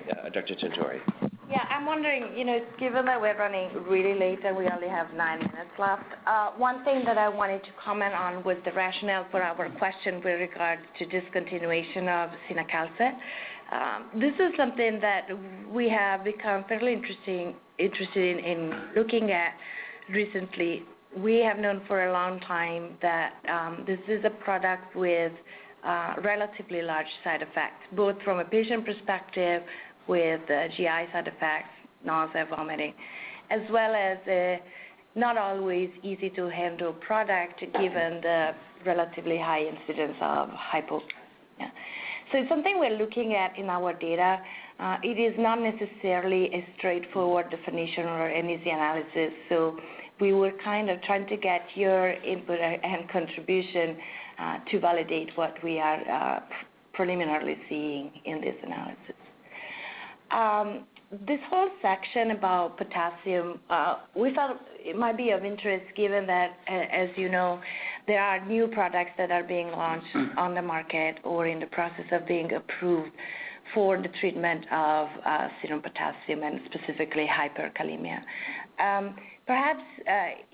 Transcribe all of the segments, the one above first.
Q&A, Dr. Tentori. Yeah, I'm wondering, given that we're running really late and we only have 9 minutes left, one thing that I wanted to comment on was the rationale for our question with regards to discontinuation of cinacalcet. This is something that we have become fairly interested in looking at recently. We have known for a long time that this is a product with relatively large side effects, both from a patient perspective with GI side effects, nausea, vomiting, as well as not always easy to handle product given the relatively high incidence of hypoglycemia. So it's something we're looking at in our data. It is not necessarily a straightforward definition or an easy analysis, so we were kind of trying to get your input and contribution to validate what we are preliminarily seeing in this analysis. This whole section about potassium, we thought it might be of interest given that, as you know, there are new products that are being launched on the market or in the process of being approved for the treatment of serum potassium and specifically hyperkalemia. Perhaps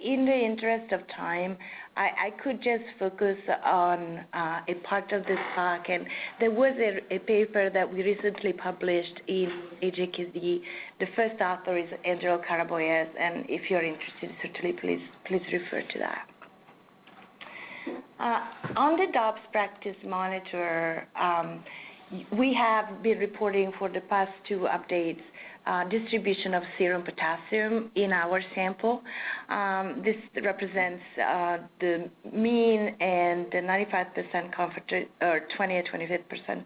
in the interest of time, I could just focus on a part of this talk. And there was a paper that we recently published in AJKD. The first author is Angelo Caraboyes, and if you're interested, certainly please refer to that. On the DOPPS Practice Monitor, we have been reporting for the past 2 updates distribution of serum potassium in our sample. This represents the mean and the 95% comfort, or 20 and 25%,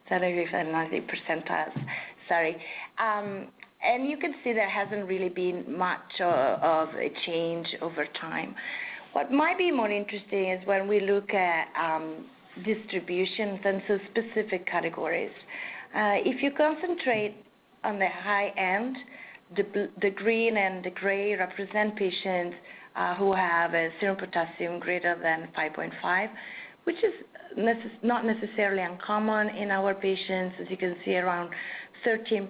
75 and 90 percentiles, sorry. And you can see there hasn't really been much of a change over time. What might be more interesting is when we look at distributions and so specific categories. If you concentrate on the high end, the green and the gray represent patients who have a serum potassium greater than 5.5, which is not necessarily uncommon in our patients, as you can see, around 13%.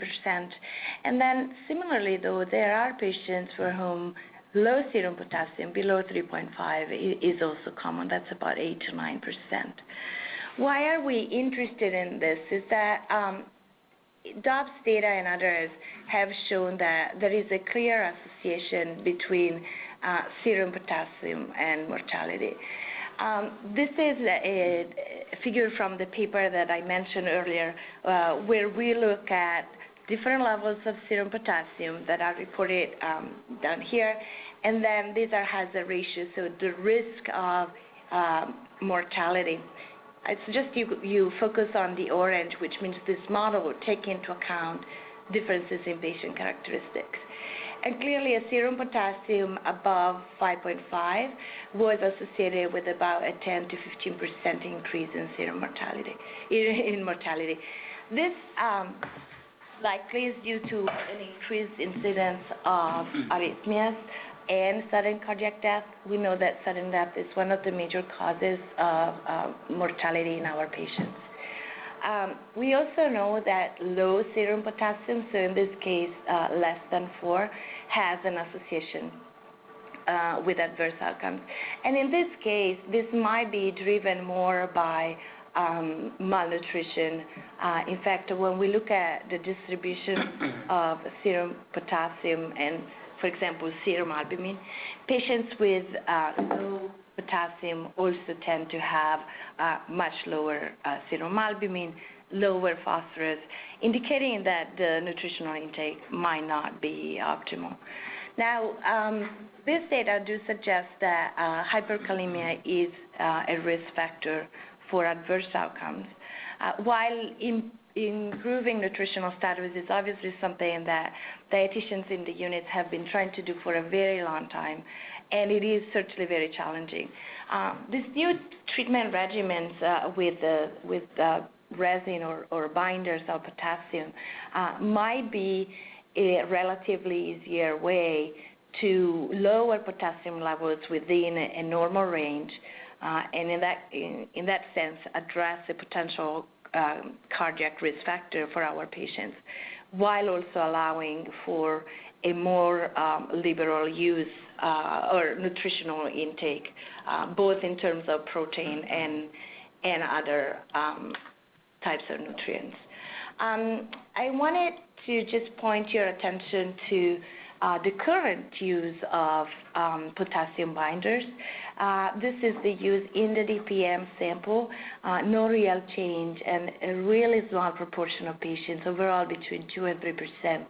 And then similarly, though, there are patients for whom low serum potassium, below 3.5, is also common. That's about 8 to 9%. Why are we interested in this is that DOPPS data and others have shown that there is a clear association between serum potassium and mortality. This is a figure from the paper that I mentioned earlier, where we look at different levels of serum potassium that are reported down here, and then these are hazard ratios, so the risk of mortality. I suggest you focus on the orange, which means this model will take into account differences in patient characteristics. And clearly, a serum potassium above 5.5 was associated with about a 10 to 15% increase in serum mortality. This likely is due to an increased incidence of arrhythmias and sudden cardiac death. We know that sudden death is one of the major causes of mortality in our patients. We also know that low serum potassium, so in this case less than 4, has an association with adverse outcomes. And in this case, this might be driven more by malnutrition. In fact, when we look at the distribution of serum potassium and, for example, serum albumin, patients with low potassium also tend to have much lower serum albumin, lower phosphorus, indicating that the nutritional intake might not be optimal. Now, this data do suggest that hyperkalemia is a risk factor for adverse outcomes. While improving nutritional status is obviously something that dietitians in the units have been trying to do for a very long time, and it is certainly very challenging. These new treatment regimens with resin or binders of potassium might be a relatively easier way to lower potassium levels within a normal range, and in that sense address the potential cardiac risk factor for our patients, while also allowing for a more liberal use or nutritional intake, both in terms of protein and other types of nutrients. I wanted to just point your attention to the current use of potassium binders. This is the use in the DPM sample, no real change, and a really small proportion of patients, overall between 2 and 3%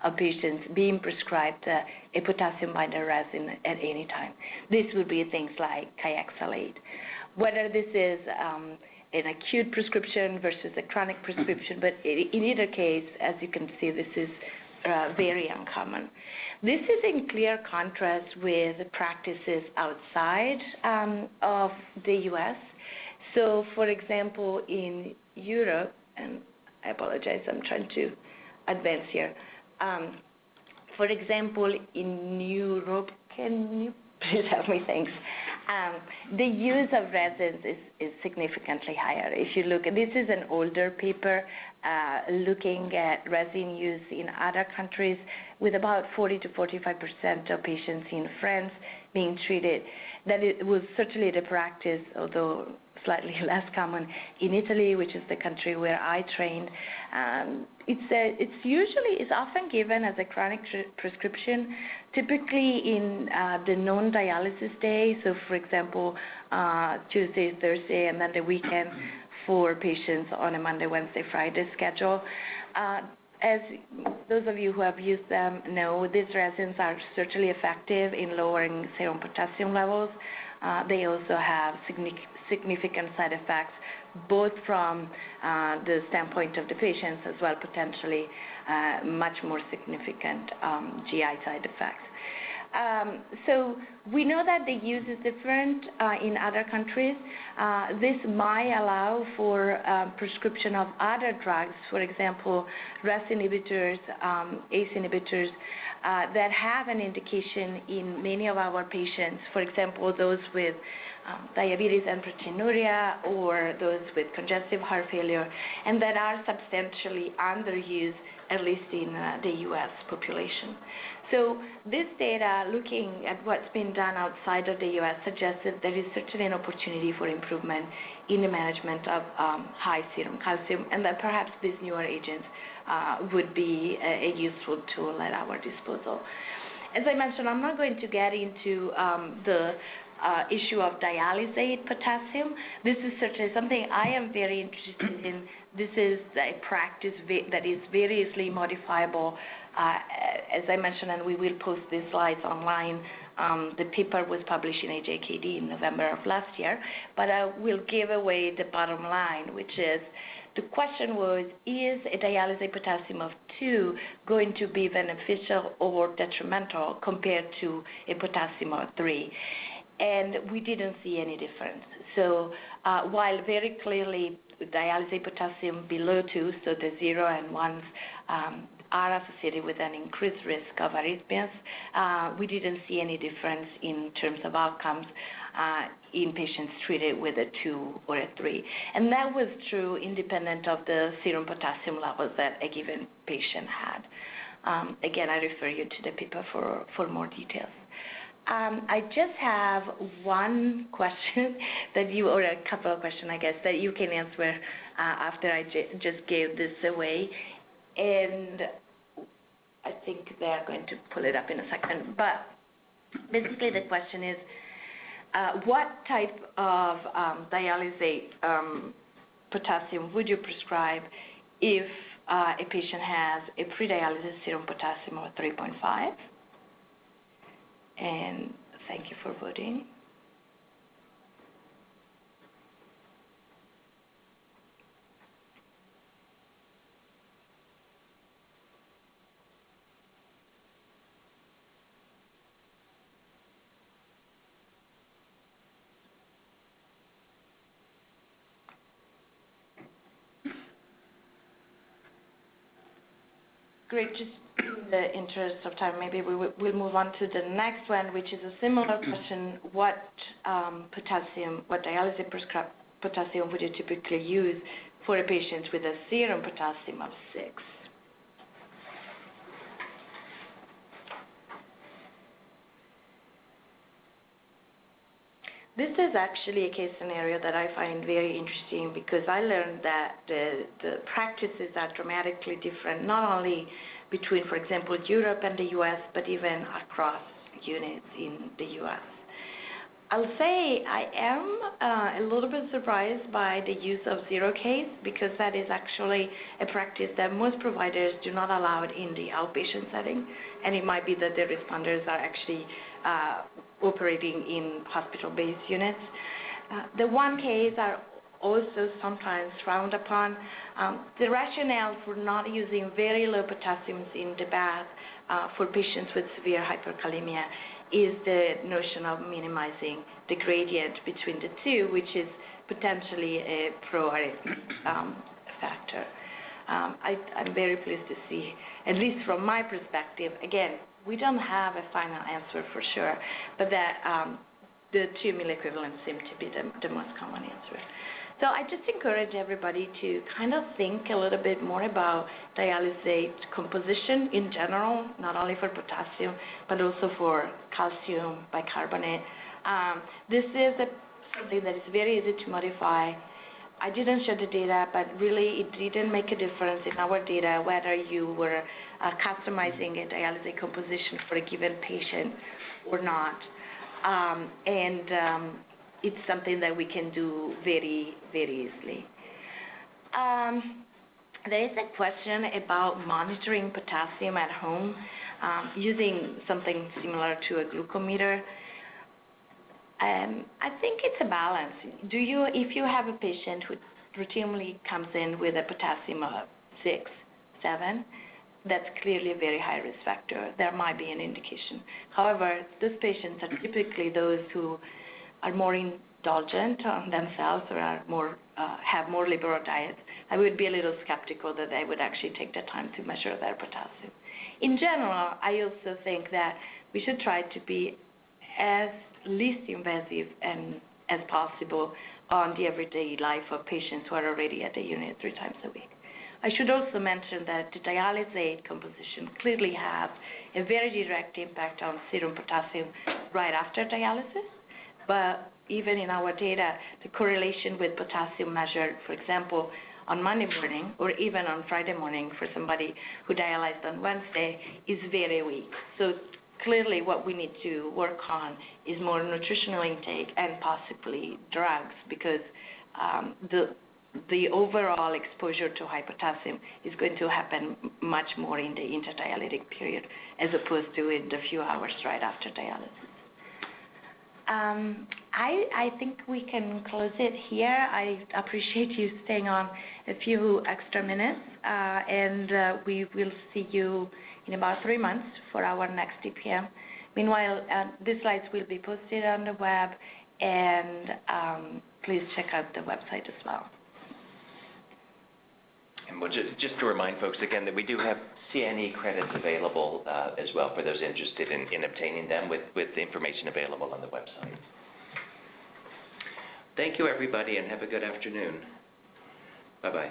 of patients being prescribed a potassium binder resin at any time. This would be things like Kayexalate. Whether this is an acute prescription versus a chronic prescription, but in either case, as you can see, this is very uncommon. This is in clear contrast with the practices outside of the U.S. So, for example, in Europe, and I apologize, I'm trying to advance here. For example, in Europe, can you please help me? Thanks. The use of resins is significantly higher. If you look, this is an older paper looking at resin use in other countries, with about 40 to 45% of patients in France being treated. That it was certainly the practice, although slightly less common, in Italy, which is the country where I trained. It's often given as a chronic prescription, typically in the non-dialysis day. So, for example, Tuesday, Thursday, and then the weekend for patients on a Monday, Wednesday, Friday schedule. As those of you who have used them know, these resins are certainly effective in lowering serum potassium levels. They also have significant side effects, both from the standpoint of the patients as well, potentially much more significant GI side effects. So we know that the use is different in other countries. This might allow for prescription of other drugs, for example, RAS inhibitors, ACE inhibitors, that have an indication in many of our patients, for example, those with diabetes and proteinuria, or those with congestive heart failure, and that are substantially underused, at least in the U.S. population. So this data, looking at what's been done outside of the U.S., suggests that there is certainly an opportunity for improvement in the management of high serum calcium, and that perhaps these newer agents would be a useful tool at our disposal. As I mentioned, I'm not going to get into the issue of dialysate potassium. This is certainly something I am very interested in. This is a practice that is variously modifiable. As I mentioned, and we will post these slides online, the paper was published in AJKD in November of last year, but I will give away the bottom line, which is the question was, is a dialysate potassium of 2 going to be beneficial or detrimental compared to a potassium of 3? And we didn't see any difference. So while very clearly dialysate potassium below 2, so the 0 and 1s are associated with an increased risk of arrhythmias, we didn't see any difference in terms of outcomes in patients treated with a 2 or a 3. And that was true independent of the serum potassium levels that a given patient had. Again, I refer you to the paper for more details. I just have one question that you, or a couple of questions, I guess, that you can answer after I just gave this away. And I think they're going to pull it up in a second. But basically the question is, what type of dialysate potassium would you prescribe if a patient has a pre-dialysis serum potassium of 3.5? And thank you for voting. Great. Just in the interest of time, maybe we'll move on to the next one, which is a similar question. What potassium, what dialysate prescribed potassium would you typically use for a patient with a serum potassium of 6. This is actually a case scenario that I find very interesting because I learned that the practices are dramatically different, not only between, for example, Europe and the U.S., but even across units in the U.S. I'll say I am a little bit surprised by the use of zero case because that is actually a practice that most providers do not allow it in the outpatient setting, and it might be that the responders are actually operating in hospital-based units. The one case are also sometimes frowned upon. The rationale for not using very low potassiums in the bath for patients with severe hyperkalemia is the notion of minimizing the gradient between the two, which is potentially a pro-arrhythmic factor. I'm very pleased to see, at least from my perspective, again, we don't have a final answer for sure, but that the 2 milliequivalents seem to be the most common answer. So I just encourage everybody to kind of think a little bit more about dialysate composition in general, not only for potassium, but also for calcium, bicarbonate. This is something that is very easy to modify. I didn't show the data, but really it didn't make a difference in our data whether you were customizing a dialysate composition for a given patient or not. It's something that we can do very, very easily. There is a question about monitoring potassium at home using something similar to a glucometer. I think it's a balance. If you have a patient who routinely comes in with a potassium of 6, 7, that's clearly a very high risk factor. There might be an indication. However, those patients are typically those who are more indulgent on themselves or are more have more liberal diets. I would be a little skeptical that they would actually take the time to measure their potassium. In general, I also think that we should try to be as least invasive and as possible on the everyday life of patients who are already at the unit 3 times a week. I should also mention that the dialysate composition clearly has a very direct impact on serum potassium right after dialysis, but even in our data, the correlation with potassium measured, for example, on Monday morning or even on Friday morning for somebody who dialyzed on Wednesday is very weak. So clearly what we need to work on is more nutritional intake and possibly drugs because the overall exposure to high potassium is going to happen much more in the interdialytic period as opposed to in the few hours right after dialysis. I think we can close it here. I appreciate you staying on a few extra minutes, and we will see you in about 3 months for our next DPM. Meanwhile, these slides will be posted on the web, and please check out the website as well. And we'll just to remind folks again that we do have CNE credits available as well for those interested in obtaining them with the information available on the website. Thank you, everybody, and have a good afternoon. Bye-bye.